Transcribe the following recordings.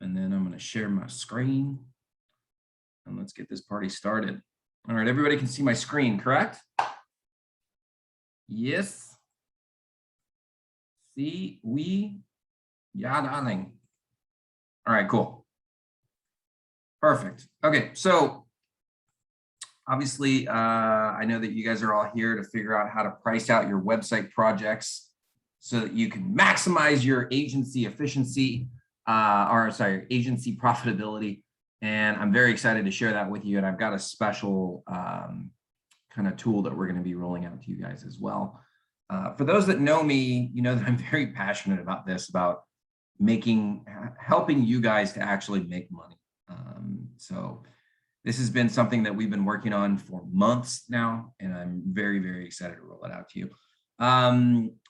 and then I'm going to share my screen and let's get this party started. All right, everybody can see my screen, correct? Yes. See, ja, darling. All right, cool. Perfect. Okay, so obviously, I know that you guys are all here to figure out how to price out your website projects so that you can maximize your agency efficiency, agency profitability. And I'm very excited to share that with you. And I've got a special kind of tool that we're going to be rolling out to you guys as well. For those that know me, you know that I'm very passionate about this, about helping you guys to actually make money. So this has been something that we've been working on for months now, and I'm very, very excited to roll it out to you.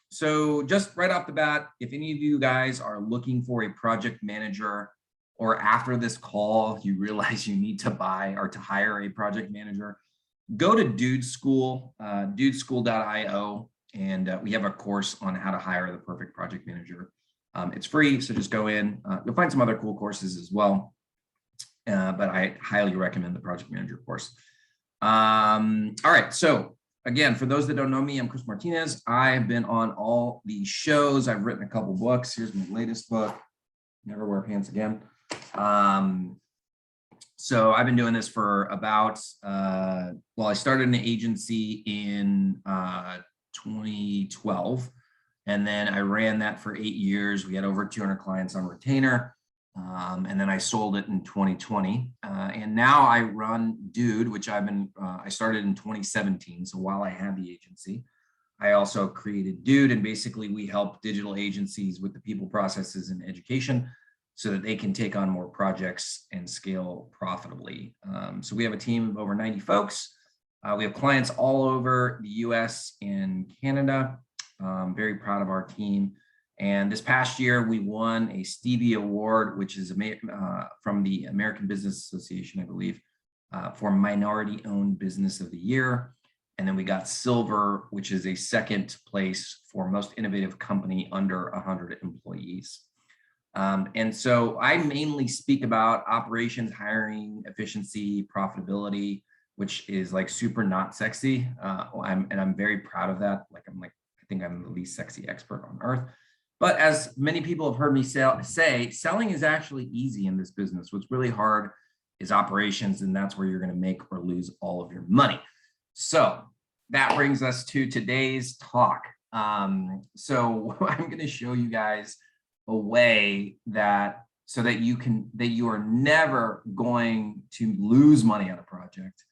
So just right off the bat, if any of you guys are looking for a project manager, or after this call, you realize you need to buy or to hire a project manager, go to Dude School, dudeschool.io, and we have a course on how to hire the perfect project manager. It's free, so just go in. You'll find some other cool courses as well, but I highly recommend the project manager course. All right, so again, for those that don't know me, I'm Chris Martinez. I've been on all these shows. I've written a couple books. Here's my latest book, Never Wear Pants Again. So I've been doing this for about, well, I started an agency in 2012, and then I ran that for 8 years. We had over 200 clients on retainer, and then I sold it in 2020. And now I run Dude, which I started in 2017. So while I had the agency, I also created Dude, and basically we help digital agencies with the people, processes, and education so that they can take on more projects and scale profitably. So we have a team of over 90 folks. We have clients all over the US and Canada. I'm very proud of our team. And this past year, we won a Stevie Award, which is from the American Business Association, I believe, for Minority-Owned Business of the Year. And then we got Silver, which is a second place for Most Innovative Company under 100 employees. And so I mainly speak about operations, hiring, efficiency, profitability, which is like super not sexy. I'm very proud of that. I think I'm the least sexy expert on earth. But as many people have heard me say, selling is actually easy in this business. What's really hard is operations, and that's where you're going to make or lose all of your money. So that brings us to today's talk. So I'm going to show you guys a way so that you are never going to lose money on a project,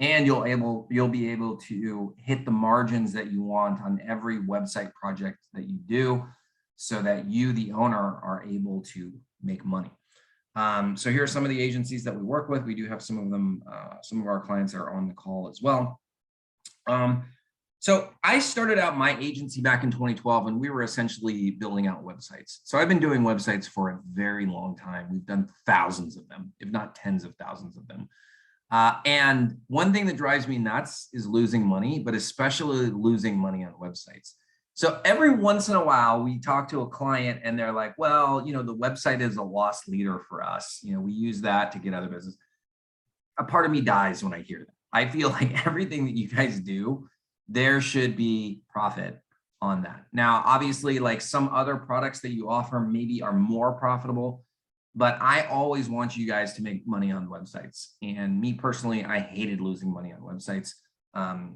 and you'll be able to hit the margins that you want on every website project that you do, so that you, the owner, are able to make money. So here are some of the agencies that we work with. We do have some of them, some of our clients are on the call as well. So I started out my agency back in 2012, and we were essentially building out websites. So I've been doing websites for a very long time. We've done thousands of them, if not tens of thousands of them. And one thing that drives me nuts is losing money, but especially losing money on websites. So every once in a while, we talk to a client and they're like, well, the website is a loss leader for us. We use that to get other business. A part of me dies when I hear that. I feel like everything that you guys do, there should be profit on that. Now, obviously, like some other products that you offer maybe are more profitable, but I always want you guys to make money on websites. And me personally, I hated losing money on websites.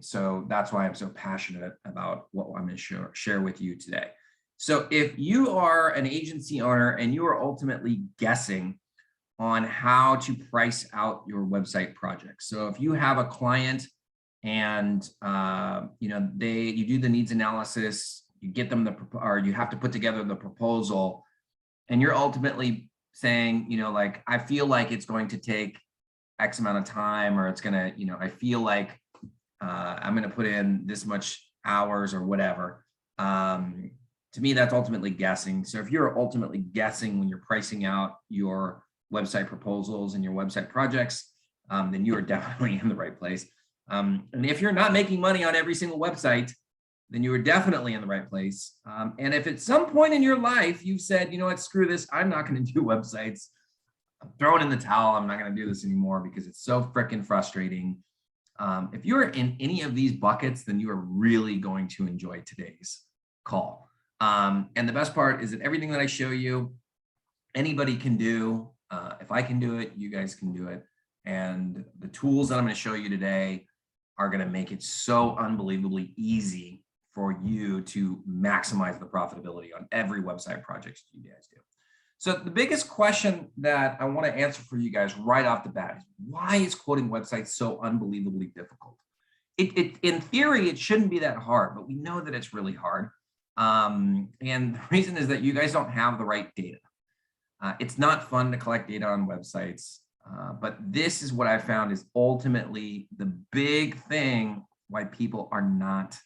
So that's why I'm so passionate about what I'm going to share with you today. So if you are an agency owner and you are ultimately guessing on how to price out your website project. So if you have a client and you do the needs analysis, you get them or you have to put together the proposal, and you're ultimately saying, like, I feel like it's going to take X amount of time, or it's gonna, I feel like I'm gonna put in this much hours or whatever. To me, that's ultimately guessing. So if you're ultimately guessing when you're pricing out your website proposals and your website projects, then you are definitely in the right place. And if you're not making money on every single website, then you are definitely in the right place. And if at some point in your life you've said, you know what, screw this, I'm not going to do websites, I'm throwing in the towel. I'm not going to do this anymore because it's so freaking frustrating. If you're in any of these buckets, then you are really going to enjoy today's call. And the best part is that everything that I show you, anybody can do. If I can do it, you guys can do it. And the tools that I'm going to show you today are going to make it so unbelievably easy for you to maximize the profitability on every website project you guys do. So the biggest question that I want to answer for you guys right off the bat is, why is quoting websites so unbelievably difficult? In theory, it shouldn't be that hard, but we know that it's really hard. And the reason is that you guys don't have the right data. It's not fun to collect data on websites, but this is what I found is ultimately the big thing why people are not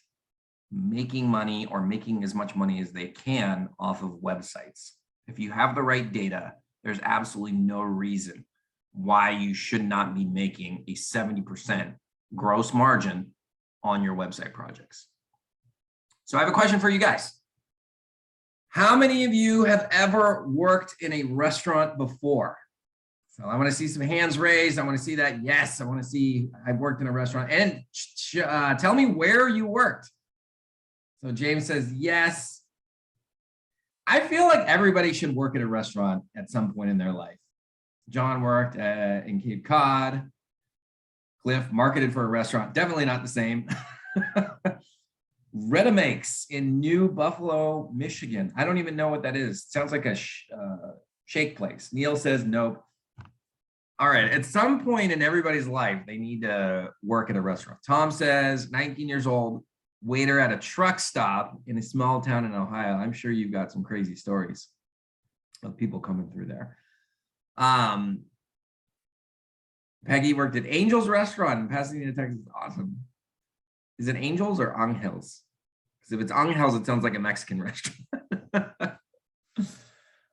making money or making as much money as they can off of websites. If you have the right data, there's absolutely no reason why you should not be making a 70% gross margin on your website projects. So I have a question for you guys. How many of you have ever worked in a restaurant before? So I want to see some hands raised. I want to see that. Yes, I want to see I've worked in a restaurant. And tell me where you worked. So James says yes. I feel like everybody should work at a restaurant at some point in their life. John worked in Cape Cod. Cliff marketed for a restaurant. Definitely not the same. Redimakes in New Buffalo, Michigan. I don't even know what that is. Sounds like a shake place. Neil says nope. All right, at some point in everybody's life, they need to work at a restaurant. Tom says 19 years old, waiter at a truck stop in a small town in Ohio. I'm sure you've got some crazy stories of people coming through there. Peggy worked at Angel's Restaurant in Pasadena, Texas. Awesome. Is it Angel's or Angel's? Because if it's Angel's, it sounds like a Mexican restaurant.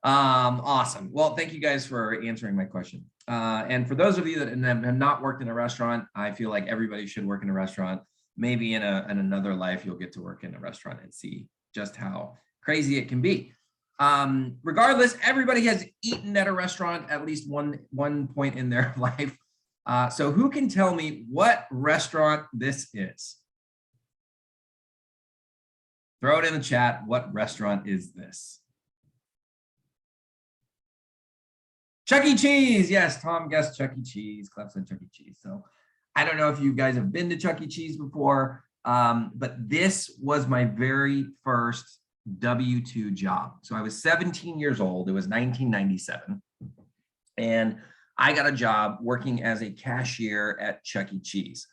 Awesome. Well, thank you guys for answering my question. And for those of you that have not worked in a restaurant, I feel like everybody should work in a restaurant. Maybe in another life, you'll get to work in a restaurant and see just how crazy it can be. Regardless, everybody has eaten at a restaurant at least one point in their life. So who can tell me what restaurant this is? Throw it in the chat. What restaurant is this? Chuck E. Cheese. Yes, Tom guessed Chuck E. Cheese. Clef said Chuck E. Cheese. So I don't know if you guys have been to Chuck E. Cheese before, but this was my very first W-2 job. So I was 17 years old. It was 1997. And I got a job working as a cashier at Chuck E. Cheese.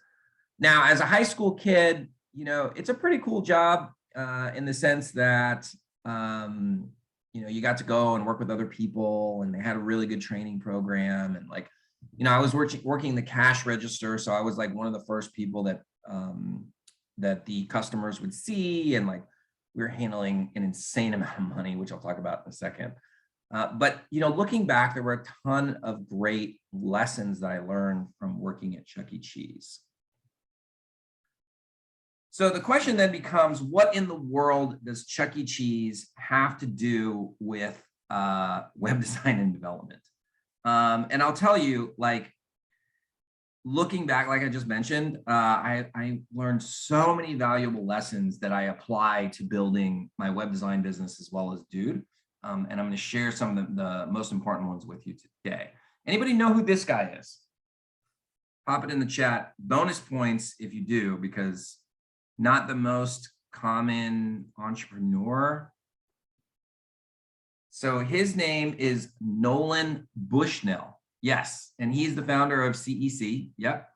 Now, as a high school kid, you know, it's a pretty cool job in the sense that, you know, you got to go and work with other people, and they had a really good training program. And like, you know, I was working the cash register. So I was like one of the first people that that the customers would see. And like, we were handling an insane amount of money, which I'll talk about in a second. But, you know, looking back, there were a ton of great lessons that I learned from working at Chuck E. Cheese. So the question then becomes, what in the world does Chuck E. Cheese have to do with web design and development? And I'll tell you, like, looking back, like I just mentioned, I learned so many valuable lessons that I apply to building my web design business as well as Dude. And I'm going to share some of the most important ones with you today. Anybody know who this guy is? Pop it in the chat. Bonus points if you do, because not the most common entrepreneur. So his name is Nolan Bushnell. Yes, and he's the founder of CEC. Yep.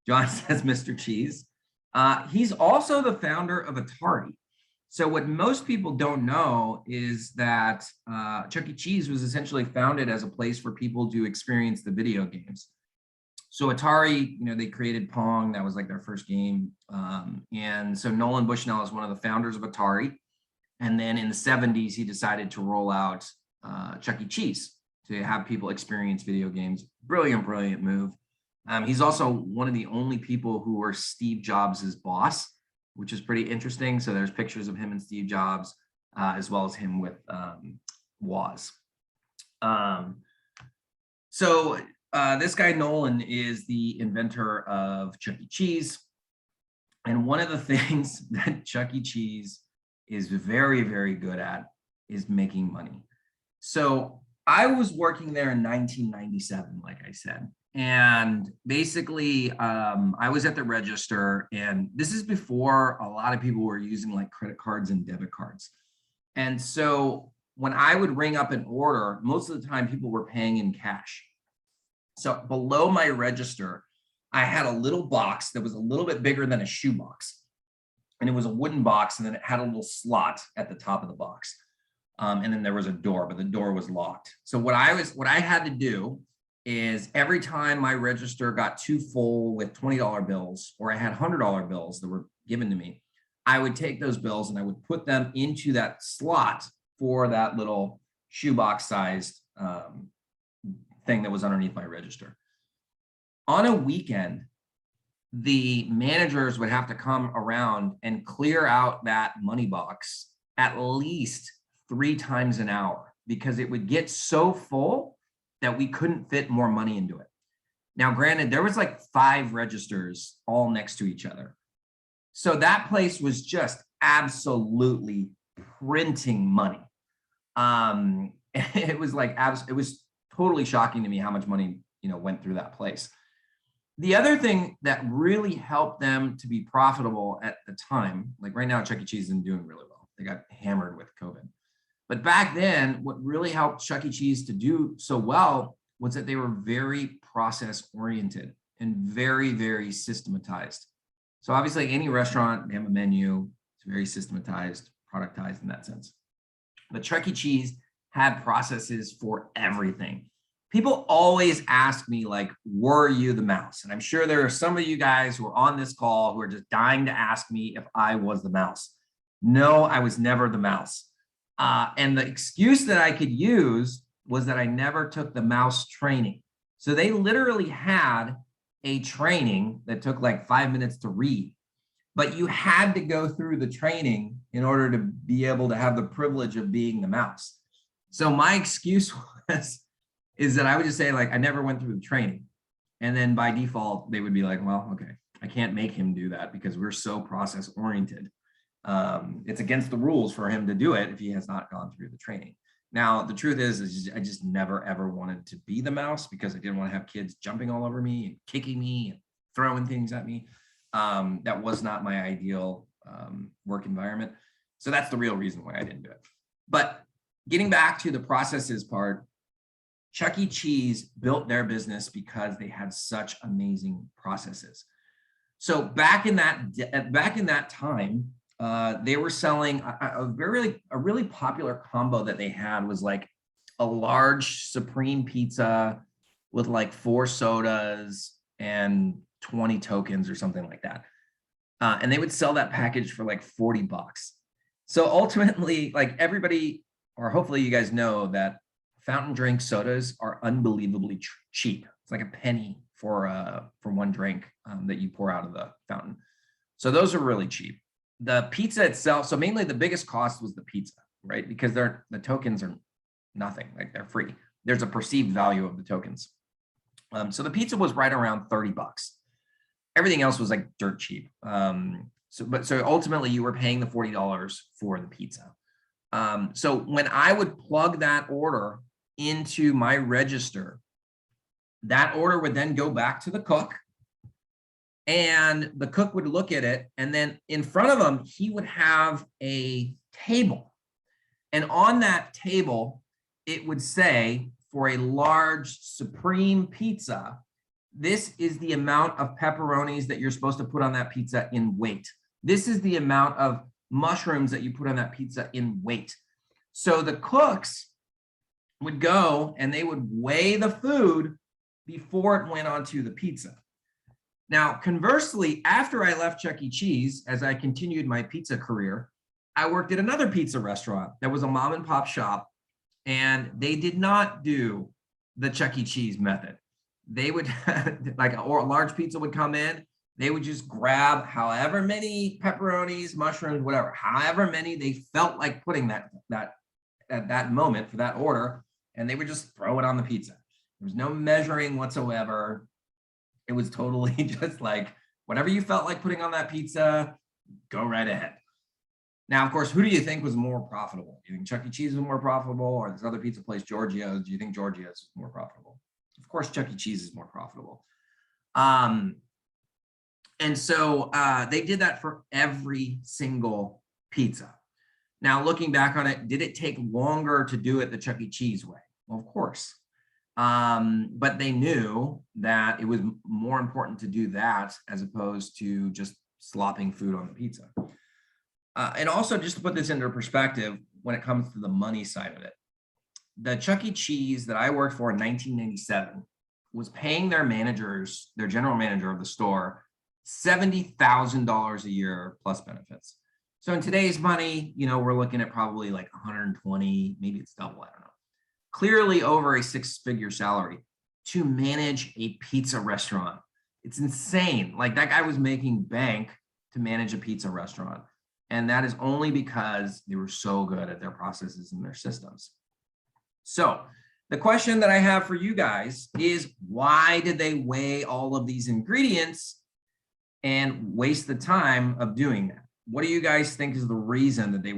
John says Mr. Cheese. He's also the founder of Atari. So what most people don't know is that Chuck E. Cheese was essentially founded as a place for people to experience the video games. So Atari, you know, they created Pong. That was like their first game. And so Nolan Bushnell is one of the founders of Atari. And then in the 70s, he decided to roll out Chuck E. Cheese to have people experience video games. Brilliant, brilliant move. He's also one of the only people who were Steve Jobs' boss, which is pretty interesting. So there's pictures of him and Steve Jobs, as well as him with Woz. So this guy, Nolan, is the inventor of Chuck E. Cheese. And one of the things that Chuck E. Cheese is very, very good at is making money. So I was working there in 1997, like I said. And basically, I was at the register, and this is before a lot of people were using like credit cards and debit cards. And so when I would ring up an order, most of the time people were paying in cash. So below my register, I had a little box that was a little bit bigger than a shoebox. And it was a wooden box, and then it had a little slot at the top of the box. And then there was a door, but the door was locked. So what I had to do is every time my register got too full with $20 bills, or I had $100 bills that were given to me, I would take those bills and I would put them into that slot for that little shoebox sized thing that was underneath my register. On a weekend, the managers would have to come around and clear out that money box at least 3 times an hour, because it would get so full that we couldn't fit more money into it. Now, granted, there was like 5 registers all next to each other. So that place was just absolutely printing money. It was like, it was totally shocking to me how much money, went through that place. The other thing that really helped them to be profitable at the time, like right now, Chuck E. Cheese isn't doing really well. They got hammered with COVID. But back then, what really helped Chuck E. Cheese to do so well was that they were very process oriented and very, very systematized. So obviously any restaurant, they have a menu, it's very systematized, productized in that sense. But Chuck E. Cheese had processes for everything. People always ask me, like, were you the mouse? And I'm sure there are some of you guys who are on this call who are just dying to ask me if I was the mouse. No, I was never the mouse. And the excuse that I could use was that I never took the mouse training. So they literally had a training that took like 5 minutes to read, but you had to go through the training in order to be able to have the privilege of being the mouse. So my excuse is that I would just say, like, I never went through the training. And then by default, they would be like, well, okay, I can't make him do that because we're so process oriented. It's against the rules for him to do it if he has not gone through the training. Now, the truth is I just never, ever wanted to be the mouse because I didn't want to have kids jumping all over me and kicking me and throwing things at me. That was not my ideal work environment. So that's the real reason why I didn't do it. But getting back to the processes part, Chuck E. Cheese built their business because they had such amazing processes. So back in that time, they were selling a really popular combo that they had was like a large supreme pizza with like 4 sodas and 20 tokens or something like that. And they would sell that package for like $40. So ultimately, like everybody, or hopefully you guys know that fountain drink sodas are unbelievably cheap. It's like a penny for one drink that you pour out of the fountain. So those are really cheap. The pizza itself, so mainly the biggest cost was the pizza, right? Because the tokens are nothing, like they're free. There's a perceived value of the tokens. So the pizza was right around $30. Everything else was like dirt cheap. So ultimately you were paying the $40 for the pizza. So when I would plug that order into my register, that order would then go back to the cook, and the cook would look at it, and then in front of him, he would have a table. And on that table, it would say, for a large supreme pizza, this is the amount of pepperonis that you're supposed to put on that pizza in weight. This is the amount of mushrooms that you put on that pizza in weight. So the cooks would go and they would weigh the food before it went onto the pizza. Now, conversely, after I left Chuck E. Cheese, as I continued my pizza career, I worked at another pizza restaurant that was a mom and pop shop, and they did not do the Chuck E. Cheese method. They would, like a large pizza would come in, they would just grab however many pepperonis, mushrooms, whatever, however many they felt like putting that at that moment for that order, and they would just throw it on the pizza. There was no measuring whatsoever. It was totally just like, whatever you felt like putting on that pizza, go right ahead. Now, of course, who do you think was more profitable? Do you think Chuck E. Cheese was more profitable, or this other pizza place, Giorgio's? Do you think Giorgio's is more profitable? Of course, Chuck E. Cheese is more profitable. And so they did that for every single pizza. Now, looking back on it, did it take longer to do it the Chuck E. Cheese way? Well, of course. But they knew that it was more important to do that as opposed to just slopping food on the pizza. And also, just to put this into perspective, when it comes to the money side of it, the Chuck E. Cheese that I worked for in 1997 was paying their managers, their general manager of the store, $70,000 a year plus benefits. So in today's money, you know, we're looking at probably like 120, maybe it's double, I don't know. Clearly over a six-figure salary to manage a pizza restaurant. It's insane. Like, that guy was making bank to manage a pizza restaurant. And that is only because they were so good at their processes and their systems. So the question that I have for you guys is, why did they weigh all of these ingredients and waste the time of doing that? What do you guys think is the reason that they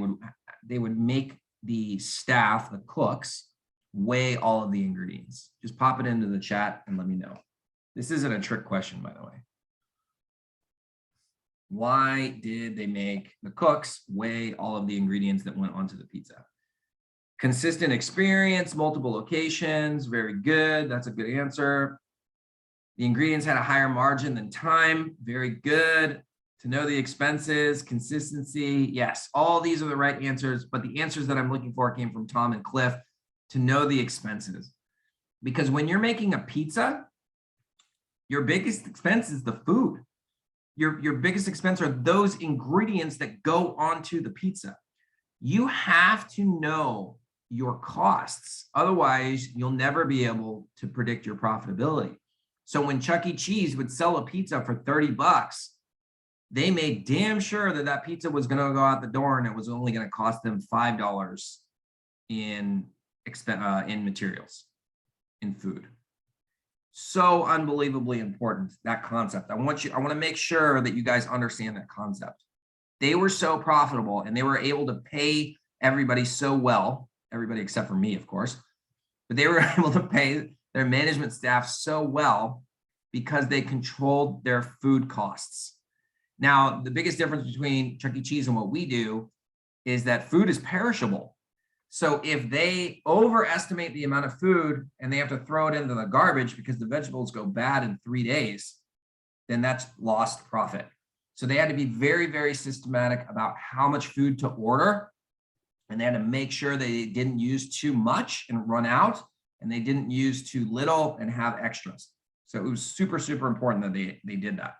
would make the staff, the cooks, weigh all of the ingredients? Just pop it into the chat and let me know. This isn't a trick question, by the way. Why did they make the cooks weigh all of the ingredients that went onto the pizza? Consistent experience, multiple locations, very good. That's a good answer. The ingredients had a higher margin than time, very good. To know the expenses, consistency, yes, all these are the right answers, but the answers that I'm looking for came from Tom and Cliff. To know the expenses, because when you're making a pizza, your biggest expense is the food. Your biggest expense are those ingredients that go onto the pizza. You have to know your costs. Otherwise, you'll never be able to predict your profitability. So when Chuck E. Cheese would sell a pizza for 30 bucks, they made damn sure that that pizza was going to go out the door and it was only going to cost them $5 in materials, in food. So unbelievably important, that concept. I want to make sure that you guys understand that concept. They were so profitable and they were able to pay everybody so well, everybody except for me, of course, but they were able to pay their management staff so well because they controlled their food costs. Now, the biggest difference between Chuck E. Cheese and what we do is that food is perishable. So if they overestimate the amount of food and they have to throw it into the garbage because the vegetables go bad in 3 days, then that's lost profit. So they had to be very, very systematic about how much food to order. And they had to make sure they didn't use too much and run out, and they didn't use too little and have extras. So it was super, super important that they did that.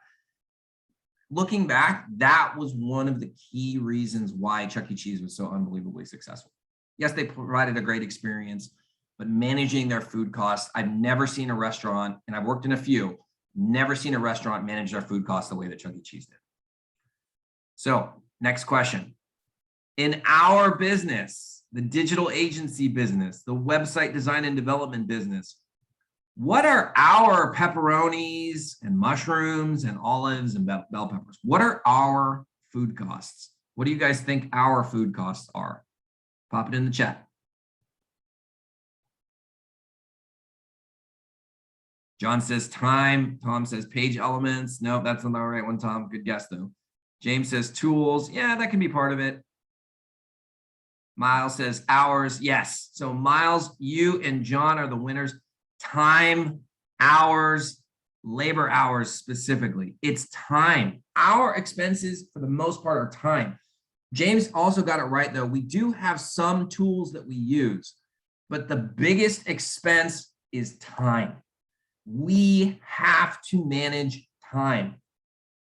Looking back, that was one of the key reasons why Chuck E. Cheese was so unbelievably successful. Yes, they provided a great experience, but managing their food costs, I've never seen a restaurant, and I've worked in a few, never seen a restaurant manage their food costs the way that Chuck E. Cheese did. So next question. In our business, the digital agency business, the website design and development business, what are our pepperonis and mushrooms and olives and bell peppers? What are our food costs? What do you guys think our food costs are? Pop it in the chat. John says time. Tom says page elements. No, that's not the right one, Tom. Good guess, though. James says tools. Yeah, that can be part of it. Miles says hours. Yes. So Miles, you and John are the winners. Time, hours, labor hours specifically. It's time. Our expenses, for the most part, are time. James also got it right, though. We do have some tools that we use, but the biggest expense is time. We have to manage time.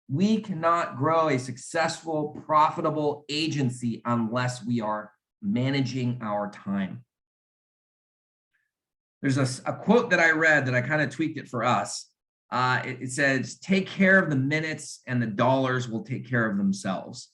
We cannot grow a successful, profitable agency unless we are managing our time. There's a quote that I read that I kind of tweaked it for us. It says, take care of the minutes and the dollars will take care of themselves.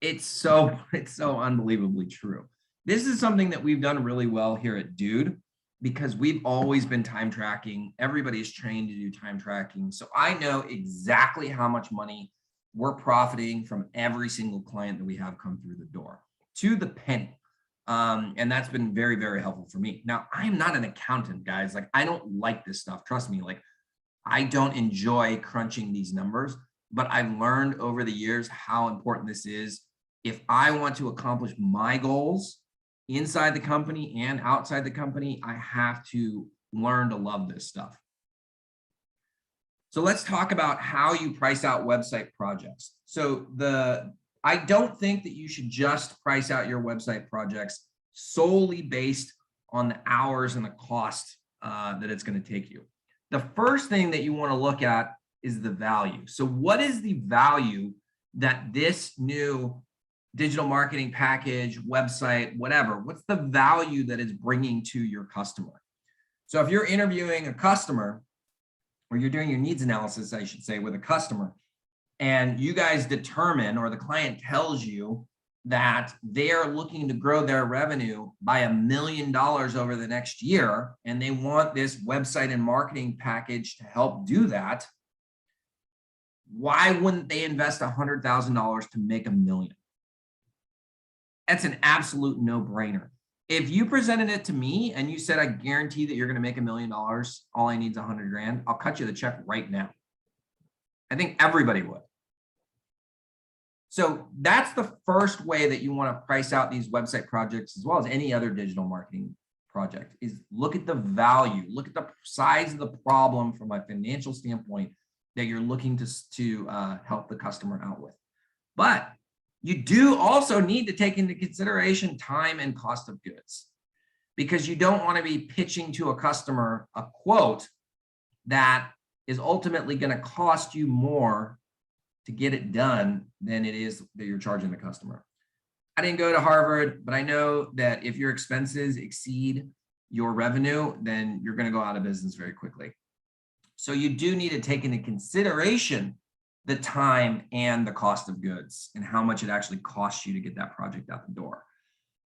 It's so unbelievably true. This is something that we've done really well here at Dude. because we've always been time tracking. Everybody's trained to do time tracking. So I know exactly how much money we're profiting from every single client that we have come through the door to the penny. And that's been very, very helpful for me. Now, I am not an accountant, guys. Like, I don't like this stuff. Trust me. Like, I don't enjoy crunching these numbers, but I've learned over the years how important this is. If I want to accomplish my goals inside the company and outside the company, I have to learn to love this stuff. So let's talk about how you price out website projects. So I don't think that you should just price out your website projects solely based on the hours and the cost that it's going to take you. The first thing that you want to look at is the value. So what is the value that this new digital marketing package, website, whatever, what's the value that it's bringing to your customer? So if you're interviewing a customer, or you're doing your needs analysis, I should say, with a customer, and you guys determine, or the client tells you that they're looking to grow their revenue by $1 million over the next year, and they want this website and marketing package to help do that, why wouldn't they invest $100,000 to make $1 million? That's an absolute no-brainer. If you presented it to me and you said, I guarantee that you're going to make $1 million, all I need is 100 grand, I'll cut you the check right now. I think everybody would. So that's the first way that you want to price out these website projects, as well as any other digital marketing project, is look at the value, look at the size of the problem from a financial standpoint that you're looking to help the customer out with. But you do also need to take into consideration time and cost of goods, because you don't want to be pitching to a customer a quote that is ultimately going to cost you more to get it done than it is that you're charging the customer. I didn't go to Harvard, but I know that if your expenses exceed your revenue, then you're going to go out of business very quickly. So you do need to take into consideration the time and the cost of goods and how much it actually costs you to get that project out the door.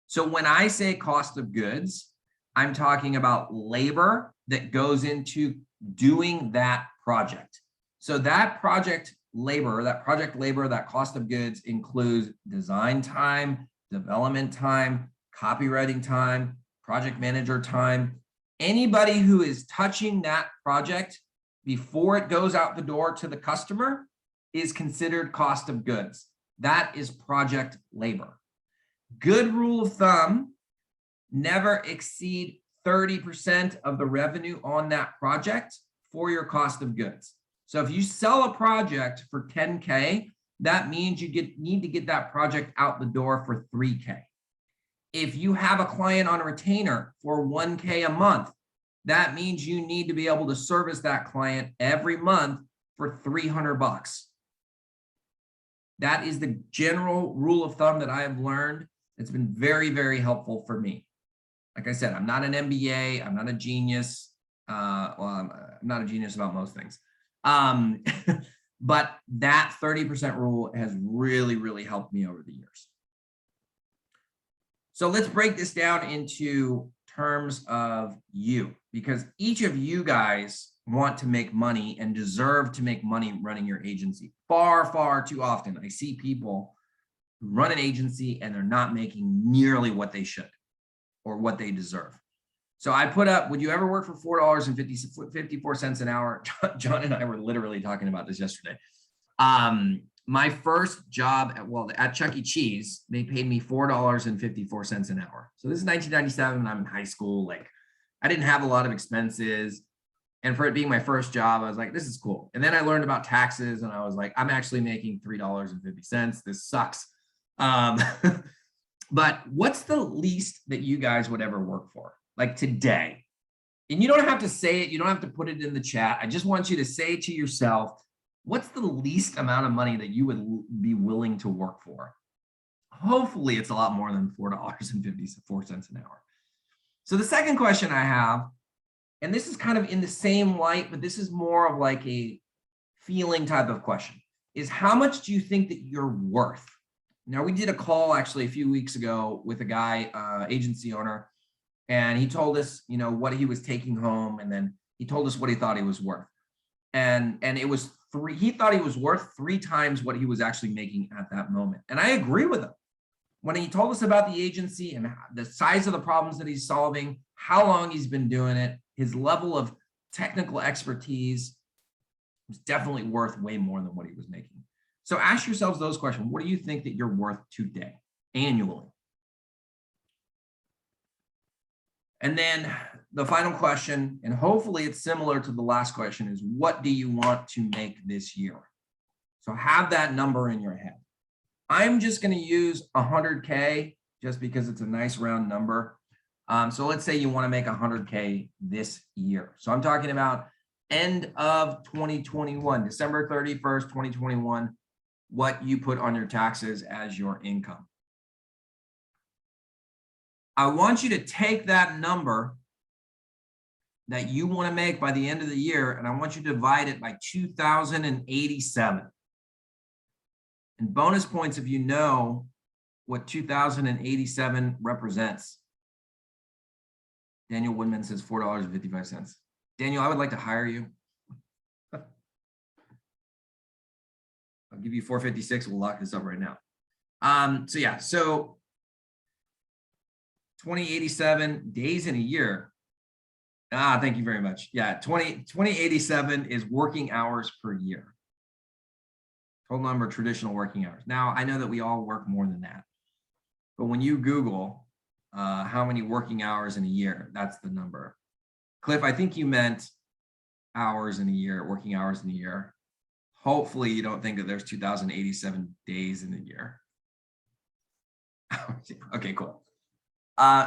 So when I say cost of goods, I'm talking about labor that goes into doing that project. So that project labor, that cost of goods includes design time, development time, copywriting time, project manager time. Anybody who is touching that project before it goes out the door to the customer is considered cost of goods. That is project labor. Good rule of thumb, never exceed 30% of the revenue on that project for your cost of goods. So if you sell a project for 10K, that means you need to get that project out the door for 3K. If you have a client on a retainer for 1K a month, that means you need to be able to service that client every month for $300. That is the general rule of thumb that I have learned. It's been very, very helpful for me. Like I said, I'm not an MBA. I'm not a genius. I'm not a genius about most things. But that 30% rule has really, really helped me over the years. So let's break this down into terms of you, because each of you guys want to make money and deserve to make money running your agency. Far, far too often, I see people who run an agency and they're not making nearly what they should or what they deserve. So I put up, would you ever work for $4.54 an hour? John and I were literally talking about this yesterday. My first job at Chuck E. Cheese, they paid me $4.54 an hour. So this is 1997 when I'm in high school. Like, I didn't have a lot of expenses. And for it being my first job, I was like, this is cool. And then I learned about taxes and I was like, I'm actually making $3.50. This sucks. But what's the least that you guys would ever work for? Like today? And you don't have to say it. You don't have to put it in the chat. I just want you to say to yourself, what's the least amount of money that you would be willing to work for? Hopefully it's a lot more than $4.54 an hour. So the second question I have, and this is kind of in the same light, but this is more of like a feeling type of question, is how much do you think that you're worth? Now, we did a call actually a few weeks ago with a guy, agency owner, And he told us, you know, what he was taking home, and then he told us what he thought he was worth. And it was he thought he was worth 3 times what he was actually making at that moment. And I agree with him. When he told us about the agency and the size of the problems that he's solving, how long he's been doing it, his level of technical expertise was definitely worth way more than what he was making. So ask yourselves those questions. What do you think that you're worth today, annually? And then the final question, and hopefully it's similar to the last question, is what do you want to make this year? So have that number in your head. I'm just going to use 100K just because it's a nice round number. So let's say you want to make 100K this year. So I'm talking about end of 2021, December 31st, 2021, what you put on your taxes as your income. I want you to take that number that you want to make by the end of the year, and I want you to divide it by 2,087. And bonus points if you know what 2,087 represents. Daniel Woodman says $4.55. Daniel, I would like to hire you. I'll give you $4.56. We'll lock this up right now. So yeah, so 2087 days in a year. Thank you very much. Yeah, 2087 is working hours per year. Total number of traditional working hours. Now, I know that we all work more than that. But when you Google how many working hours in a year, that's the number. Cliff, I think you meant hours in a year, working hours in a year. Hopefully you don't think that there's 2,087 days in a year. Okay, cool.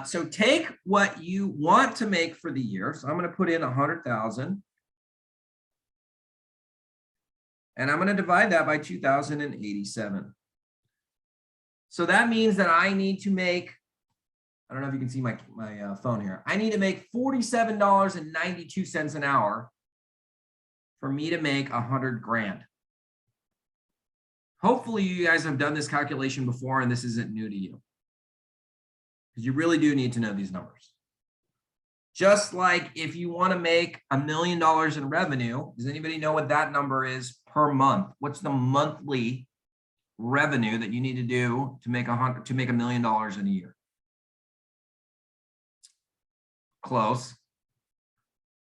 So take what you want to make for the year. So I'm going to put in 100,000. And I'm going to divide that by 2,087. So that means that I need to make, I don't know if you can see my phone here. I need to make $47.92 an hour for me to make 100 grand. Hopefully you guys have done this calculation before and this isn't new to you, because you really do need to know these numbers. Just like if you want to make $1 million in revenue, does anybody know what that number is per month? What's the monthly revenue that you need to do to make $1 million in a year? Close.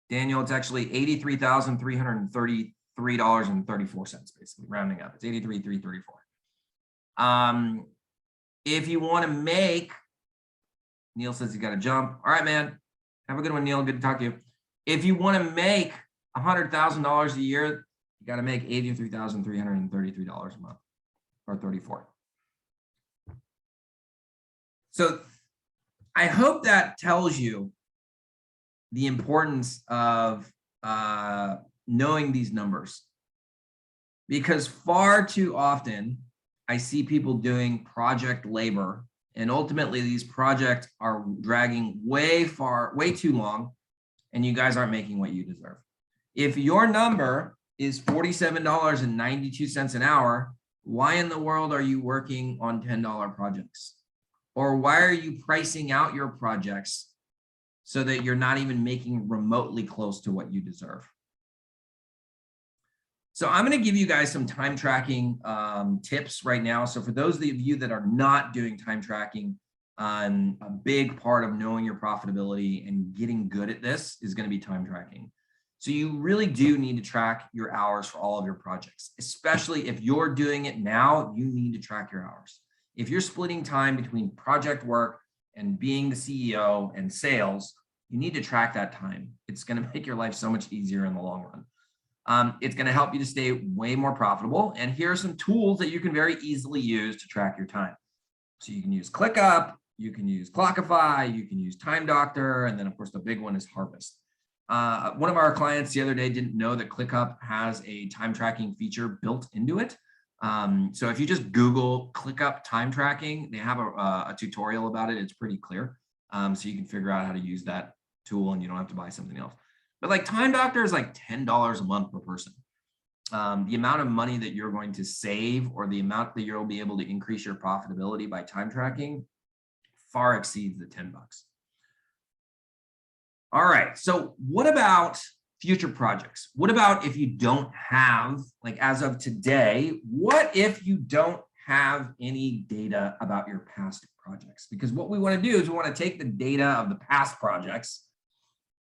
Daniel, it's actually $83,333.34, basically rounding up. It's $83,334. If you want to make, Neil says you got to jump. All right, man. Have a good one, Neil. Good to talk to you. If you want to make $100,000 a year, you got to make $83,333 a month, or 34. So I hope that tells you the importance of knowing these numbers, because far too often I see people doing project labor, and ultimately these projects are dragging way too long, and you guys aren't making what you deserve. If your number is $47.92 an hour, why in the world are you working on $10 projects? Or why are you pricing out your projects so that you're not even making remotely close to what you deserve? So I'm going to give you guys some time tracking tips right now. So for those of you that are not doing time tracking, a big part of knowing your profitability and getting good at this is going to be time tracking. So you really do need to track your hours for all of your projects, especially if you're doing it now. You need to track your hours. If you're splitting time between project work and being the CEO and sales, you need to track that time. It's going to make your life so much easier in the long run. It's going to help you to stay way more profitable. And here are some tools that you can very easily use to track your time. So you can use ClickUp, you can use Clockify, you can use Time Doctor, and then of course the big one is Harvest. One of our clients the other day didn't know that ClickUp has a time tracking feature built into it. So if you just Google ClickUp time tracking, they have a tutorial about it. It's pretty clear. So you can figure out how to use that tool and you don't have to buy something else. But like Time Doctor is like $10 a month per person. The amount of money that you're going to save, or the amount that you'll be able to increase your profitability by time tracking, far exceeds the $10. All right. So what about future projects? What about if you don't have, like as of today, what if you don't have any data about your past projects? Because what we want to do is we want to take the data of the past projects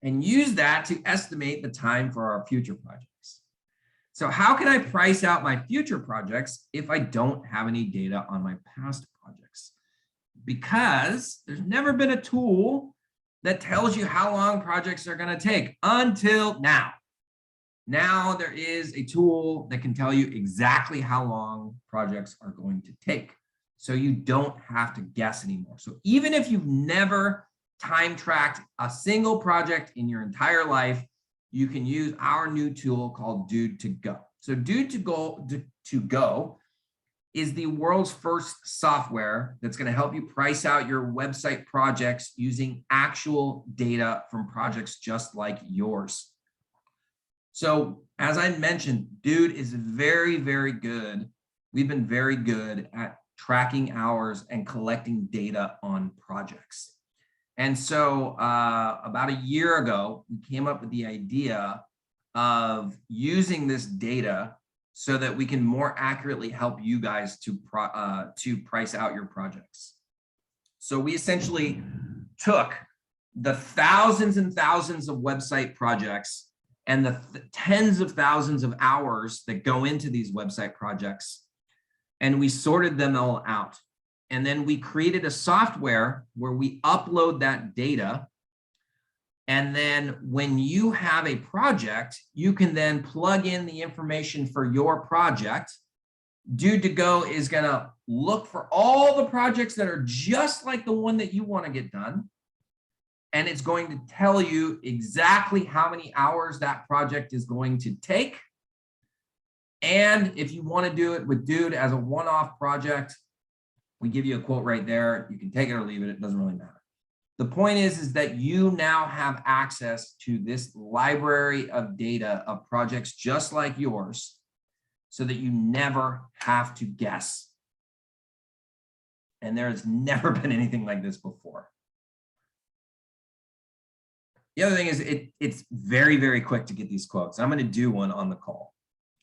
and use that to estimate the time for our future projects. So how can I price out my future projects if I don't have any data on my past projects? Because there's never been a tool that tells you how long projects are going to take until now. Now there is a tool that can tell you exactly how long projects are going to take. So you don't have to guess anymore. So even if you've never time tracked a single project in your entire life, you can use our new tool called Dude to Go. So Dude to Go is the world's first software that's going to help you price out your website projects using actual data from projects just like yours. So as I mentioned, Dude is very, very good. We've been very good at tracking hours and collecting data on projects. And so about a year ago, we came up with the idea of using this data so that we can more accurately help you guys to price out your projects. So we essentially took the thousands and thousands of website projects and the tens of thousands of hours that go into these website projects, and we sorted them all out. And then we created a software where we upload that data. And then when you have a project, you can then plug in the information for your project. Dude to Go is going to look for all the projects that are just like the one that you want to get done. And it's going to tell you exactly how many hours that project is going to take. And if you want to do it with Dude as a one-off project, we give you a quote right there. You can take it or leave it. It doesn't really matter. The point is that you now have access to this library of data of projects just like yours so that you never have to guess. And there has never been anything like this before. The other thing is it's very, very quick to get these quotes. I'm going to do one on the call.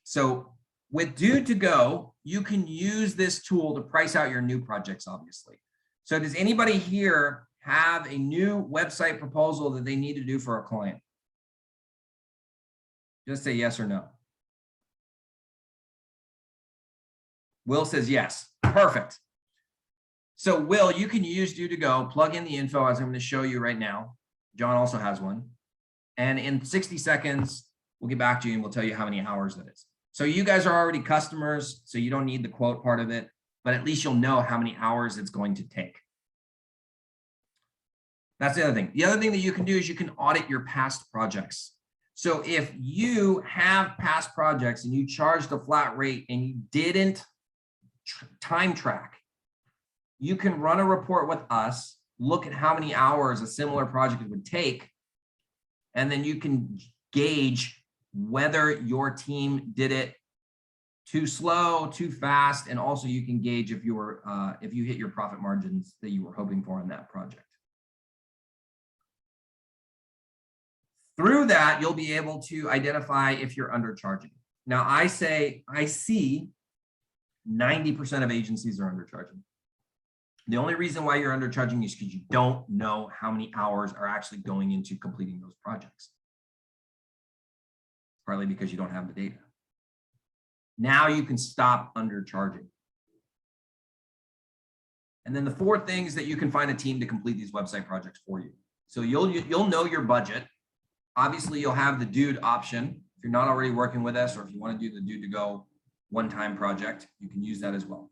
So with Dude to Go, you can use this tool to price out your new projects, obviously. So does anybody here have a new website proposal that they need to do for a client? Just say yes or no. Will says yes. Perfect. So Will, you can use Dude to Go, plug in the info as I'm going to show you right now. John also has one. And in 60 seconds, we'll get back to you and we'll tell you how many hours that is. So you guys are already customers, so you don't need the quote part of it, but at least you'll know how many hours it's going to take. That's the other thing. The other thing that you can do is you can audit your past projects. So if you have past projects and you charged a flat rate and you didn't time track, you can run a report with us, look at how many hours a similar project would take, and then you can gauge whether your team did it too slow, too fast, and also you can gauge if you hit your profit margins that you were hoping for on that project. Through that, you'll be able to identify if you're undercharging. Now, I see 90% of agencies are undercharging. The only reason why you're undercharging is because you don't know how many hours are actually going into completing those projects. Partly because you don't have the data. Now you can stop undercharging. And then the fourth thing is that you can find a team to complete these website projects for you. So you'll know your budget. Obviously, you'll have the Dude option. If you're not already working with us, or if you want to do the Dude to Go one-time project, you can use that as well.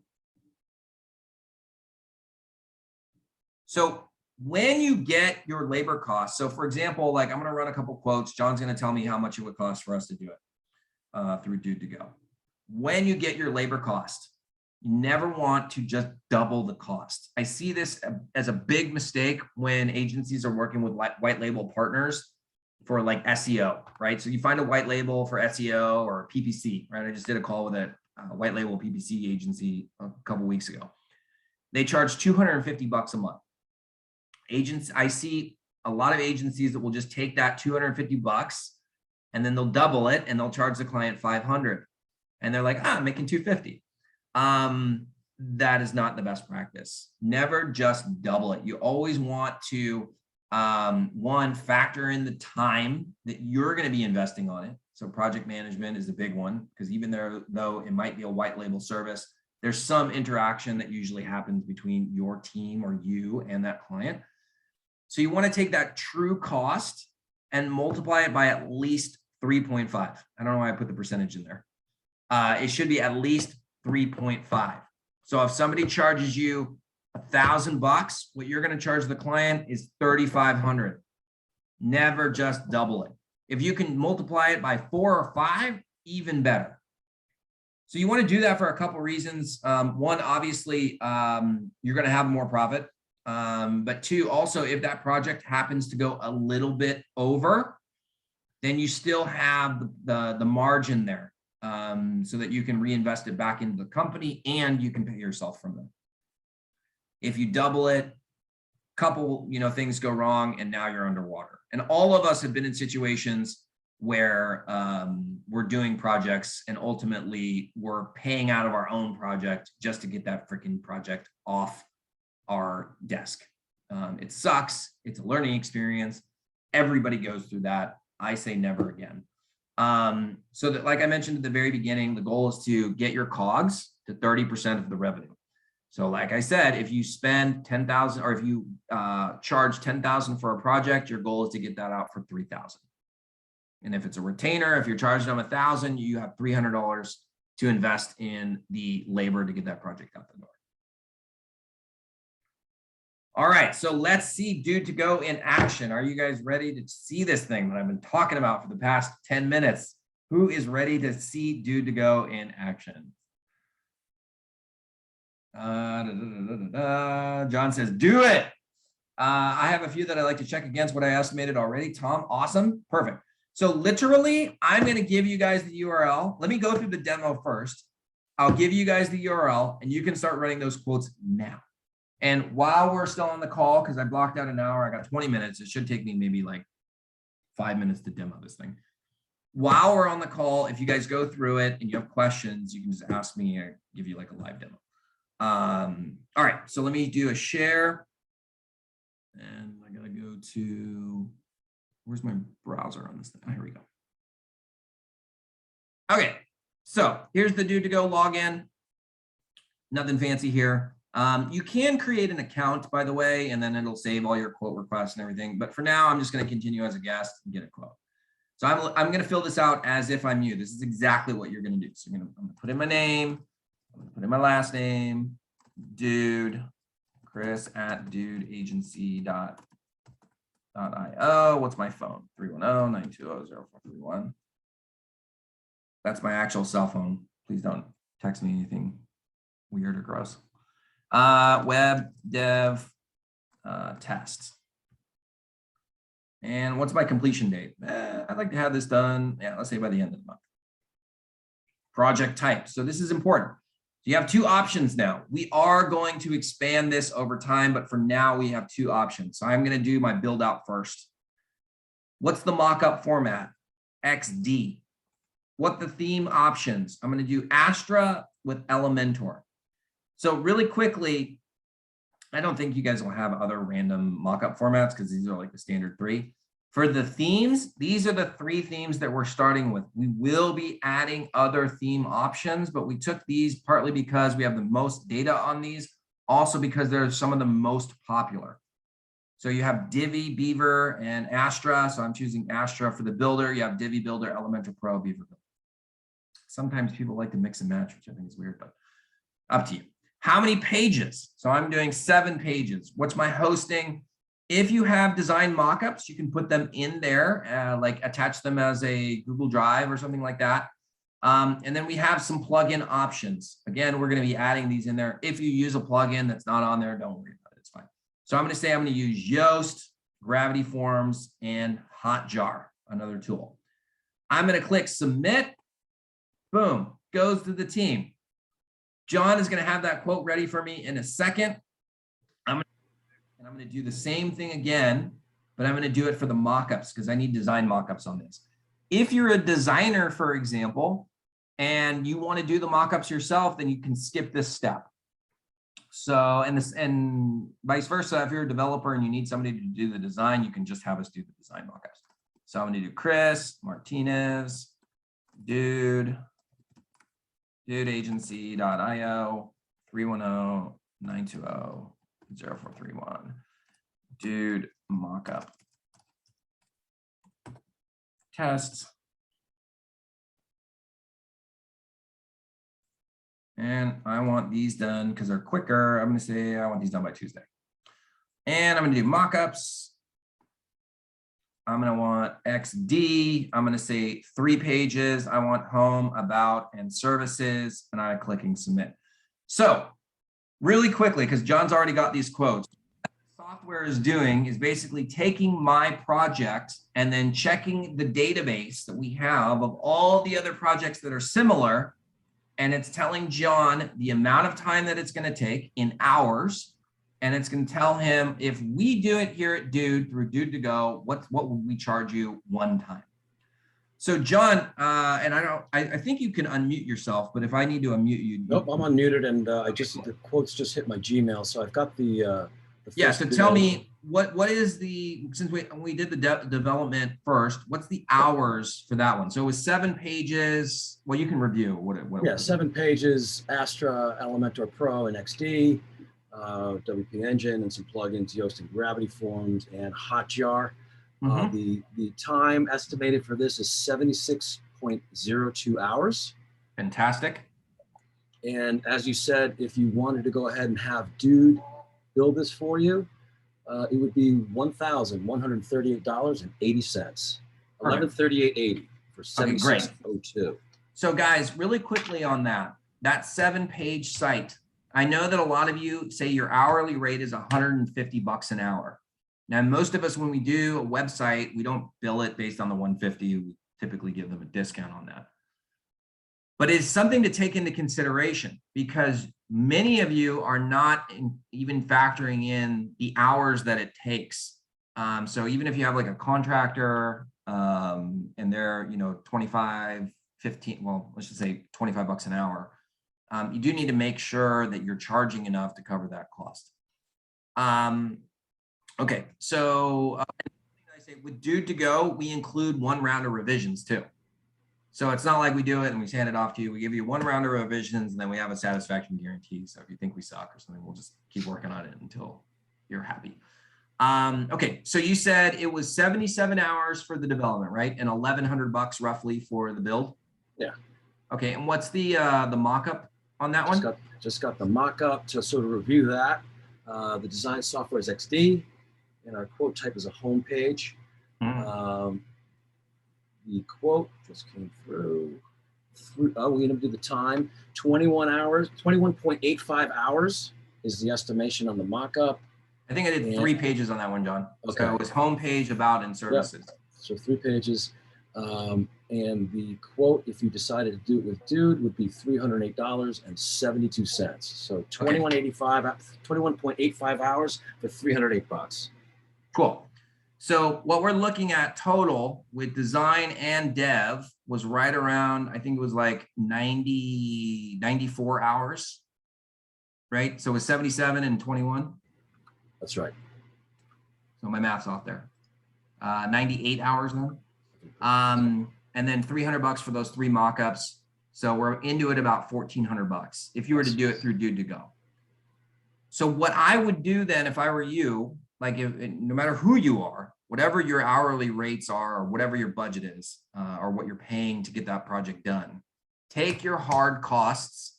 So when you get your labor costs, so for example, like I'm going to run a couple quotes. John's going to tell me how much it would cost for us to do it through Dude to Go. When you get your labor cost, you never want to just double the cost. I see this as a big mistake when agencies are working with white label partners for like SEO, right? So you find a white label for SEO or PPC, right? I just did a call with a white label PPC agency a couple weeks ago. They charge $250 a month. Agents, I see a lot of agencies that will just take that 250 bucks and then they'll double it and they'll charge the client 500. And they're like, I'm making 250. That is not the best practice. Never just double it. You always want to, one, factor in the time that you're going to be investing on it. So project management is a big one, because even though it might be a white label service, there's some interaction that usually happens between your team or you and that client. So you want to take that true cost and multiply it by at least 3.5. I don't know why I put the percentage in there. It should be at least 3.5. So if somebody charges you $1,000, what you're going to charge the client is 3,500. Never just double it. If you can multiply it by 4 or 5, even better. So you want to do that for a couple reasons. One, obviously, you're going to have more profit. But two, also, if that project happens to go a little bit over, then you still have the margin there, so that you can reinvest it back into the company and you can pay yourself from them. If you double it, couple things go wrong and now you're underwater. And all of us have been in situations where we're doing projects and ultimately we're paying out of our own project just to get that freaking project off our desk. It sucks. It's a learning experience. Everybody goes through that. I say never again. So that, like I mentioned at the very beginning, the goal is to get your COGS to 30% of the revenue. So like I said, if you spend 10,000 or if you charge 10,000 for a project, your goal is to get that out for 3,000. And if it's a retainer, if you're charging them 1,000, you have $300 to invest in the labor to get that project out the door. All right, so let's see Dude to Go in action. Are you guys ready to see this thing that I've been talking about for the past 10 minutes? Who is ready to see Dude to Go in action? John says, do it. I have a few that I like to check against what I estimated already. Tom, awesome, perfect. So literally, I'm going to give you guys the URL. Let me go through the demo first. I'll give you guys the URL and you can start running those quotes now. And while we're still on the call, because I blocked out an hour, I got 20 minutes. It should take me maybe like 5 minutes to demo this thing. While we're on the call, if you guys go through it and you have questions, you can just ask me or give you like a live demo. All right, so let me do a share. And I gotta go to, where's my browser on this thing? Oh, here we go. Okay, so here's the Dude to Go login. Nothing fancy here. You can create an account, by the way, and then it'll save all your quote requests and everything. But for now, I'm just going to continue as a guest and get a quote. So I'm going to fill this out as if I'm you. This is exactly what you're going to do. So I'm going to put in my name. I'm going to put in my last name, Dude, Chris at dudeagency.io. What's my phone? 310-920-0431. That's my actual cell phone. Please don't text me anything weird or gross. Web dev test. And what's my completion date? I'd like to have this done, yeah, let's say by the end of the month. Project type. So this is important. So you have two options now. We are going to expand this over time, but for now we have two options. So I'm going to do my build out first. What's the mockup format? XD. What the theme options? I'm going to do Astra with Elementor. So really quickly, I don't think you guys will have other random mockup formats because these are like the standard 3. For the themes, these are the 3 themes that we're starting with. We will be adding other theme options, but we took these partly because we have the most data on these, also because they're some of the most popular. So you have Divi, Beaver, and Astra. So I'm choosing Astra for the builder. You have Divi Builder, Elementor Pro, Beaver Builder. Sometimes people like to mix and match, which I think is weird, but up to you. How many pages? So I'm doing 7 pages. What's my hosting? If you have design mockups, you can put them in there, like attach them as a Google Drive or something like that. And then we have some plugin options. Again, we're going to be adding these in there. If you use a plugin that's not on there, don't worry about it. It's fine. So I'm going to say I'm going to use Yoast, Gravity Forms, and Hotjar, another tool. I'm going to click submit. Boom, goes to the team. John is going to have that quote ready for me in a second. I'm going to do the same thing again, but I'm going to do it for the mockups because I need design mockups on this. If you're a designer, for example, and you want to do the mockups yourself, then you can skip this step. So, and vice versa, if you're a developer and you need somebody to do the design, you can just have us do the design mockups. So I'm going to do Chris Martinez, dudeagency.io 310-920-0431. Dude mockup tests. And I want these done because they're quicker. I'm going to say I want these done by Tuesday. And I'm going to do mockups. I'm going to want XD. I'm going to say 3 pages. I want home, about, and services. And I'm clicking submit. So really quickly, because John's already got these quotes, what the software is doing is basically taking my project and then checking the database that we have of all the other projects that are similar. And it's telling John the amount of time that it's going to take in hours. And it's going to tell him, if we do it here at Dude through Dude to Go, what would we charge you one time? So John, and I think you can unmute yourself, but if I need to unmute you. Nope, I'm unmuted, and the quotes just hit my Gmail. So I've got the yeah, so tell me, what is since we did the development first, what's the hours for that one? So it was 7 pages. Well, you can review what yeah, 7 pages, Astra, Elementor Pro, and XD, WP Engine, and some plugins, Yoast and Gravity Forms, and Hotjar. The time estimated for this is 76.02 hours. Fantastic. And as you said, if you wanted to go ahead and have Dude build this for you, it would be $1,138.80. $1,138.80 for 76.02. So guys, really quickly on that 7-page site. I know that a lot of you say your hourly rate is $150 an hour. Now, most of us, when we do a website, we don't bill it based on the 150. We typically give them a discount on that. But it's something to take into consideration because many of you are not even factoring in the hours that it takes. So even if you have like a contractor and they're, 25, 15, well, let's just say $25 an hour, you do need to make sure that you're charging enough to cover that cost. Okay, so I say with Dude to Go, we include 1 round of revisions too. So it's not like we do it and we hand it off to you. We give you 1 round of revisions and then we have a satisfaction guarantee. So if you think we suck or something, we'll just keep working on it until you're happy. Okay, so you said it was 77 hours for the development, right? And $1,100 roughly for the build? Yeah. Okay, and what's the mock-up on that one? Just got the mock-up to sort of review that. The design software is XD, and our quote type is a home page. The quote just came through. We're going to do the time. 21 hours, 21.85 hours is the estimation on the mock-up. I think I did 3 pages on that one, John. Okay. So it was home page, about, and services. Yep. So 3 pages. And the quote, if you decided to do it with Dude, would be $308.72. So 21.85 hours for $308. Cool. So what we're looking at total with design and dev was right around, I think it was like 94 hours, right? So it was 77 and 21. That's right. So my math's off there. 98 hours now. And then $300 for those 3 mock-ups. So we're into it about $1,400 if you were to do it through Dude to Go. So what I would do then, if I were you, like no matter who you are, whatever your hourly rates are, or whatever your budget is, or what you're paying to get that project done, take your hard costs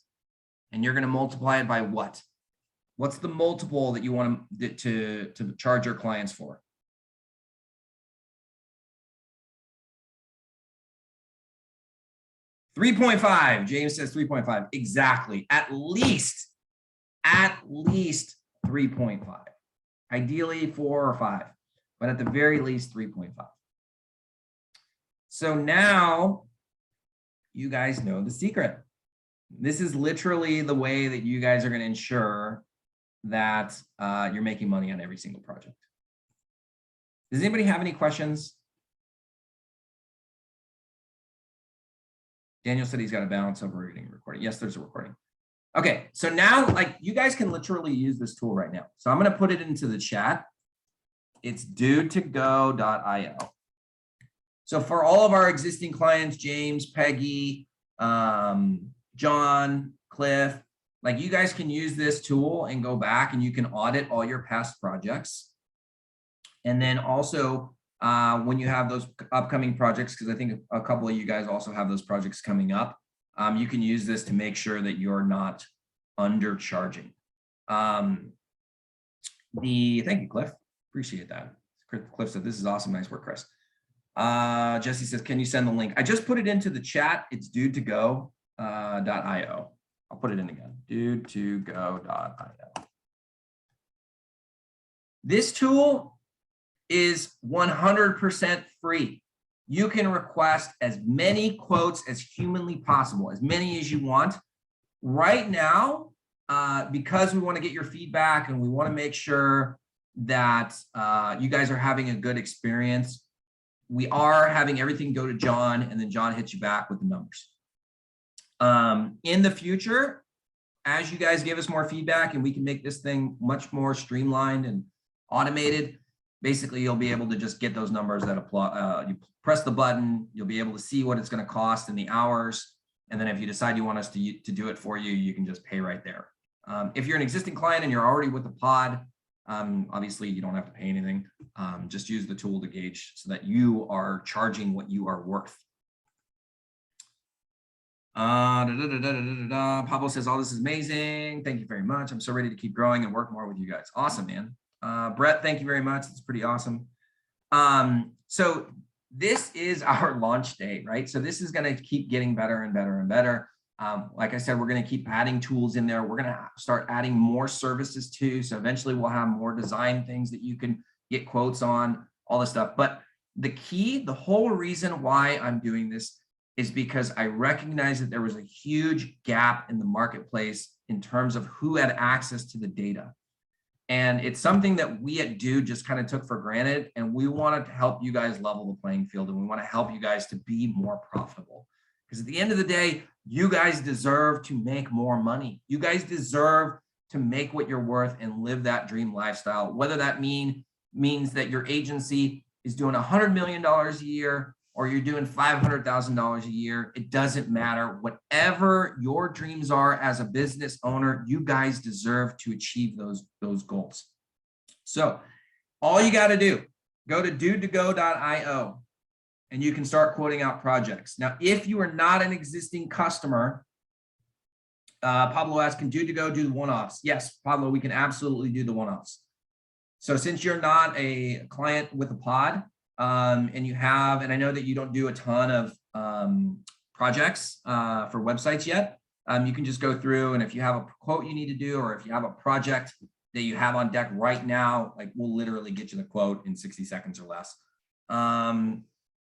and you're going to multiply it by what? What's the multiple that you want to charge your clients for? $3.5. James says 3.5. Exactly. At least 3.5. Ideally 4 or 5, but at the very least 3.5. So now you guys know the secret. This is literally the way that you guys are going to ensure that you're making money on every single project. Does anybody have any questions? Daniel said he's got a balance over reading and recording. Yes, there's a recording. Okay, so now like you guys can literally use this tool right now. So I'm going to put it into the chat. It's dudetogo.io. So for all of our existing clients, James, Peggy, John, Cliff, like you guys can use this tool and go back and you can audit all your past projects. And then also when you have those upcoming projects, because I think a couple of you guys also have those projects coming up, you can use this to make sure that you're not undercharging. Thank you, Cliff. Appreciate that. Cliff said, this is awesome. Nice work, Chris. Jesse says, can you send the link? I just put it into the chat. It's dudetogo.io. I'll put it in again, dudetogo.io. This tool is 100% free. You can request as many quotes as humanly possible, as many as you want. Right now, because we want to get your feedback and we want to make sure that you guys are having a good experience, we are having everything go to John, and then John hits you back with the numbers. In the future, as you guys give us more feedback and we can make this thing much more streamlined and automated, basically you'll be able to just get those numbers that apply. You press the button, you'll be able to see what it's going to cost in the hours. And then if you decide you want us to do it for you, you can just pay right there. If you're an existing client and you're already with the pod, obviously you don't have to pay anything. Just use the tool to gauge so that you are charging what you are worth. Pablo says, all this is amazing. Thank you very much. I'm so ready to keep growing and work more with you guys. Awesome, man. Brett, thank you very much. It's pretty awesome. So this is our launch day, right? So this is going to keep getting better and better and better. Like I said, we're going to keep adding tools in there. We're going to start adding more services too. So eventually we'll have more design things that you can get quotes on, all this stuff. But the key, the whole reason why I'm doing this is because I recognize that there was a huge gap in the marketplace in terms of who had access to the data. And it's something that we at Dude just kind of took for granted. And we wanted to help you guys level the playing field. And we want to help you guys to be more profitable. Because at the end of the day, you guys deserve to make more money. You guys deserve to make what you're worth and live that dream lifestyle. Whether that means that your agency is doing $100 million a year or you're doing $500,000 a year, it doesn't matter. Whatever your dreams are as a business owner, you guys deserve to achieve those goals. So all you got to do, go to dudetogo.io and you can start quoting out projects. Now, if you are not an existing customer, Pablo asked, can Dudetogo do the one-offs? Yes, Pablo, we can absolutely do the one-offs. So since you're not a client with a pod, and you have, and I know that you don't do a ton of projects for websites yet, you can just go through, and if you have a quote you need to do, or if you have a project that you have on deck right now, like we'll literally get you the quote in 60 seconds or less.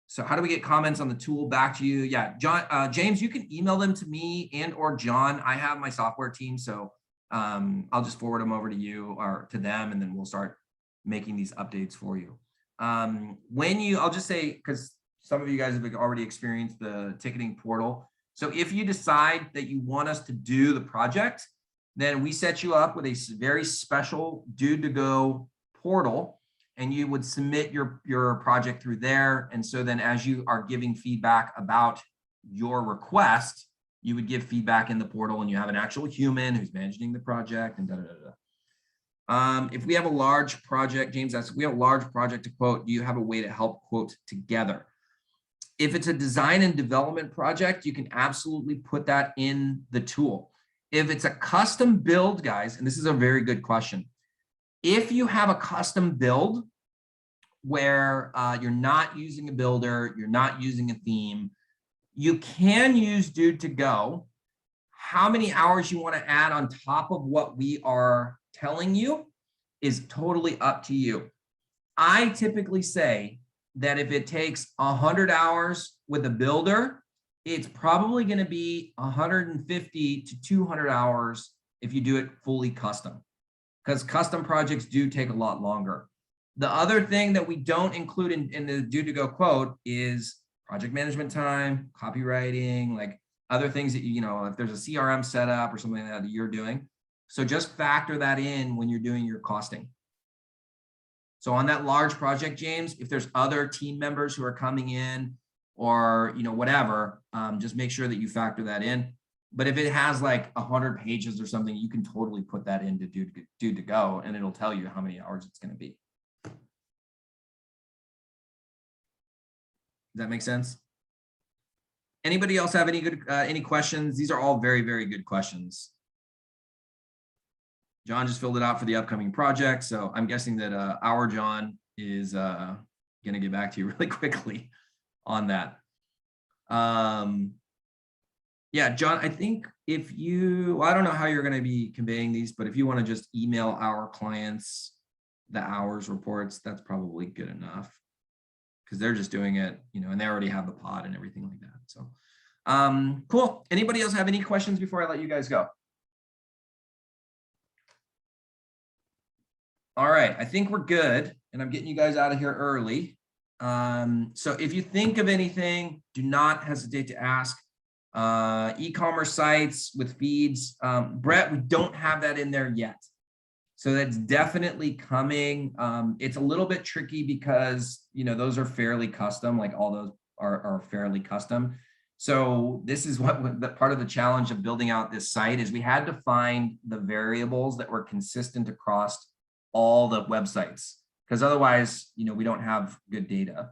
So how do we get comments on the tool back to you? Yeah, John, James, you can email them to me and or John. I have my software team, so I'll just forward them over to you or to them, and then we'll start making these updates for you. I'll just say, because some of you guys have already experienced the ticketing portal. So if you decide that you want us to do the project, then we set you up with a very special Dudetogo portal, and you would submit your project through there. And so then as you are giving feedback about your request, you would give feedback in the portal, and you have an actual human who's managing the project and if we have a large project, James asks, if we have a large project to quote, do you have a way to help quote together? If it's a design and development project, you can absolutely put that in the tool. If it's a custom build, guys, and this is a very good question. If you have a custom build where you're not using a builder, you're not using a theme, you can use Dudetogo. How many hours you want to add on top of what we are telling you is totally up to you. I typically say that if it takes 100 hours with a builder, it's probably going to be 150 to 200 hours if you do it fully custom, because custom projects do take a lot longer. The other thing that we don't include in the due to go quote is project management time, copywriting, like other things that, you know, if there's a CRM setup or something like that you're doing. So just factor that in when you're doing your costing. So on that large project, James, if there's other team members who are coming in or, you know, whatever, just make sure that you factor that in. But if it has like 100 pages or something, you can totally put that into due to go, and it'll tell you how many hours it's going to be. Does that make sense? Anybody else have any questions? These are all very, very good questions. John just filled it out for the upcoming project. So I'm guessing that our John is going to get back to you really quickly on that. Yeah, John, I think if you, well, I don't know how you're going to be conveying these, but if you want to just email our clients the hours reports, that's probably good enough, because they're just doing it, you know, and they already have the pod and everything like that. So cool. Anybody else have any questions before I let you guys go? All right, I think we're good, and I'm getting you guys out of here early. So if you think of anything, do not hesitate to ask. E-commerce sites with feeds. Brett, we don't have that in there yet. So that's definitely coming. It's a little bit tricky because, you know, those are fairly custom, like all those are fairly custom. So this is what the part of the challenge of building out this site is we had to find the variables that were consistent across all the websites, because otherwise, you know, we don't have good data.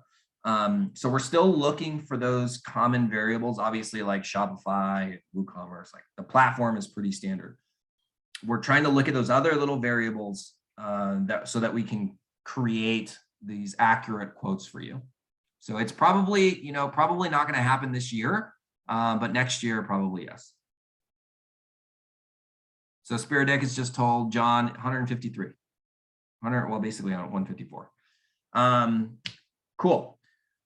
So we're still looking for those common variables, obviously, like Shopify, WooCommerce, like the platform is pretty standard. We're trying to look at those other little variables so that we can create these accurate quotes for you. So it's probably, you know, probably not going to happen this year, but next year, probably yes. So Spirit Deck is just told John 153, 100, well, basically on 154. Cool.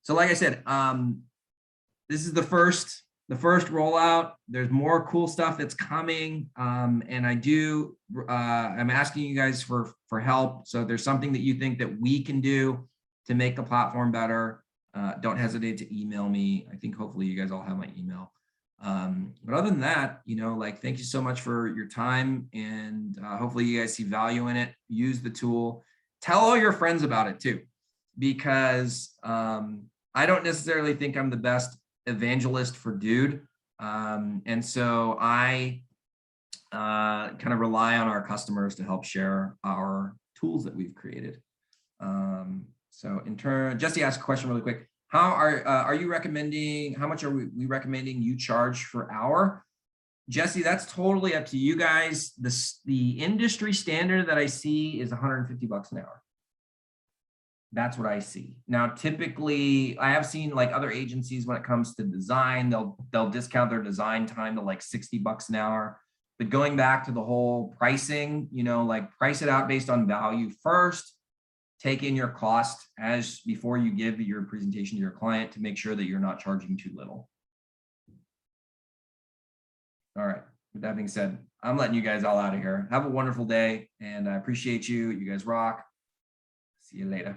So like I said, this is the first rollout. There's more cool stuff that's coming. And I'm asking you guys for help. So if there's something that you think that we can do to make the platform better, don't hesitate to email me. I think hopefully you guys all have my email. But other than that, you know, like, thank you so much for your time, and hopefully you guys see value in it. Use the tool. Tell all your friends about it too, because I don't necessarily think I'm the best evangelist for Dude. And so I kind of rely on our customers to help share our tools that we've created. So in turn, Jesse asked a question really quick. How are you recommending, how much are we recommending you charge per hour? Jesse, that's totally up to you guys. The industry standard that I see is 150 bucks an hour. That's what I see. Now, typically, I have seen like other agencies when it comes to design, they'll discount their design time to like 60 bucks an hour. But going back to the whole pricing, you know, like price it out based on value first. Take in your cost as before you give your presentation to your client to make sure that you're not charging too little. All right. With that being said, I'm letting you guys all out of here. Have a wonderful day, and I appreciate you. You guys rock. See you later.